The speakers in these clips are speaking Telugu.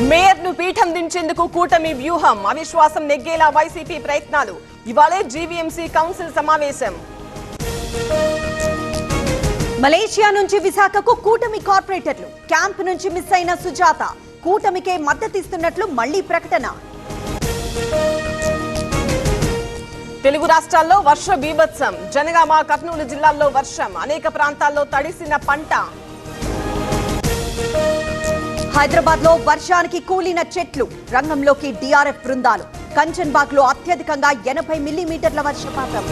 మేయర్ ను పీఠం దించేందుకు కూటమి వ్యూహం, అవిశ్వాసం నెగ్గేలా వైసీపీ ప్రయత్నాలు. ఇవాళే జీవీఎంసీ కౌన్సిల్ సమావేశం. మలేషియా నుంచి విశాఖకు కూటమి కార్పొరేటర్లు, క్యాంప్ నుంచి మిస్ అయిన సుజాత కూటమికే మద్దతిస్తున్నట్లు మళ్లీ ప్రకటన. తెలుగు రాష్ట్రాల్లో వర్ష బీభత్సం, జనగామ, కర్నూలు జిల్లాల్లో వర్షం, అనేక ప్రాంతాల్లో తడిసిన పంట. హైదరాబాద్ లో వర్షానికి కూలిన చెట్లు, రంగంలోకి డిఆర్ఎఫ్ బృందాలు. కంచన్బాగ్ లో అత్యధికంగా 80 మిల్లీమీటర్ల వర్షపాతం.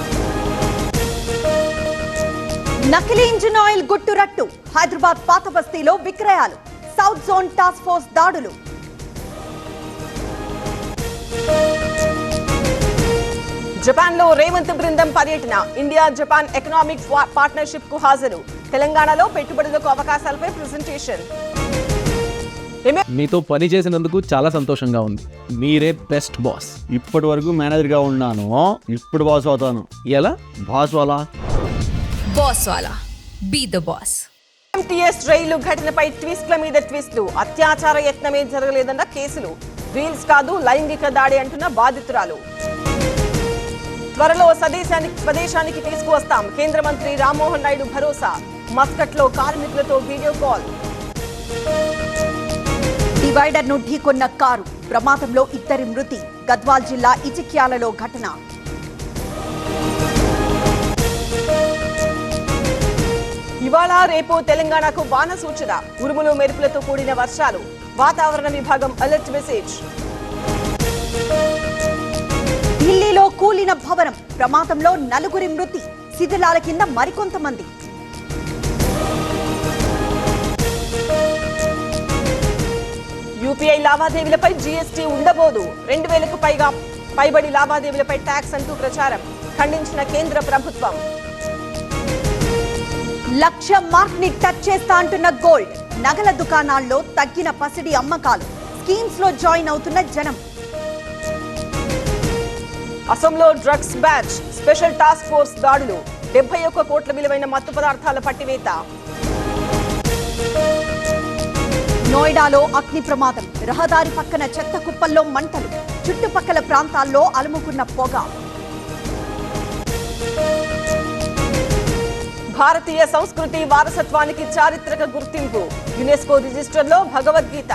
నకిలీ ఇంజిన్ ఆయిల్ గుట్టురట్టు, హైదరాబాద్ పాత బస్తీలో విక్రయాలు. సౌత్ జోన్ టాస్క్ ఫోర్స్ దాడులు. జపాన్ లో రేవంత్ బృందం పర్యటన, ఇండియా జపాన్ ఎకనామిక్ పార్ట్నర్షిప్ కు హాజరు. తెలంగాణలో పెట్టుబడులకు అవకాశాలపై ప్రెజెంటేషన్. మీతో పని చేసినందుకు చాలా సంతోషంగా ఉంది. మీరే బెస్ట్ బాస్. ఇప్పటి వరకు మేనేజర్ గా ఉన్నాను, ఇప్పుడు బాస్ అవుతాను. ఎలా? బాస్ వాలా బాస్ వాలా, బీ ద బాస్. ఎంటీఎస్ రైలు ఘటనపై ట్విస్ట్ల మీద ట్విస్టులు, అత్యాచార యత్నమే జరగలేదన్న కేసులు, రీల్స్ కాదు లైంగిక దాడి అంటున్న బాధితురాలు. త్వరలో స్వదేశానికి తీసుకువస్తాం, కేంద్ర మంత్రి రామ్మోహన్ నాయుడు భరోసా. మస్కట్ లో కార్మికులతో వీడియో కాల్. డివైడర్ ను ఢీకొన్న కారు, ప్రమాదంలో 2 మృతి. గద్వాల్ జిల్లా ఇటిక్యాలలో ఘటన. ఇవాళ రేపు తెలంగాణకు వాన సూచన, ఉరుములు మెరుపులతో కూడిన వర్షాలు. వాతావరణ విభాగం అలర్ట్ మెసేజ్. ఢిల్లీలో కూలిన భవనం, ప్రమాదంలో 4 మృతి. శిథిలాల కింద మరికొంతమంది. యూపీఐ లావాదేవీలపై జీఎస్టీ ఉండబోదు, 2000కు పైబడి లావాదేవీలపై ట్యాక్స్ అంటూ ప్రచారం, ఖండించిన కేంద్ర ప్రభుత్వం. 1,00,000 మార్క్ ని టచ్ చేస్తా అంటున్న గోల్డ్, నగల దుకాణాల్లో తగ్గిన పసిడి అమ్మకాలు. స్కీమ్స్ లో జాయిన్ అవుతున్న జనం. అసోంలో drugs batch, special task force దాడులు, 71 కోట్ల విలువైన మత్తు పదార్థాల పట్టివేత. నోయిడాలో అగ్ని ప్రమాదం, రహదారి పక్కన చెత్త కుప్పల్లో మంటలు, చుట్టుపక్కల ప్రాంతాల్లో అలుముకున్న పొగ. భారతీయ సంస్కృతి వారసత్వానికి చారిత్రక గుర్తింపు, యునెస్కో రిజిస్టర్లో భగవద్గీత.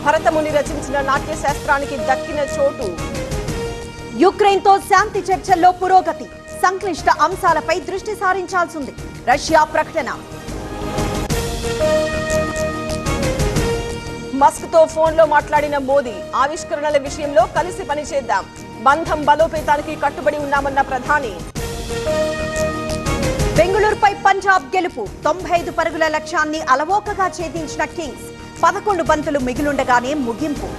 భరతముని రచించిన నాట్య శాస్త్రానికి దక్కిన చోటు. యుక్రెయిన్ తో శాంతి చర్చల్లో పురోగతి, సంక్లిష్ట అంశాలపై దృష్టి సారించాల్సింది రష్యా ప్రకటన. మస్క్ తో ఫోన్ లో మాట్లాడిన మోదీ, ఆవిష్కరణల విషయంలో కలిసి పనిచేద్దాం, బంధం బలోపేతానికి కట్టుబడి ఉన్నామన్న ప్రధాని. బెంగళూరుపై పంజాబ్ గెలుపు, 95 పరుగుల లక్ష్యాన్ని అలవోకగా ఛేదించిన కింగ్స్. 11 బంతులు మిగిలుండగానే ముగింపు.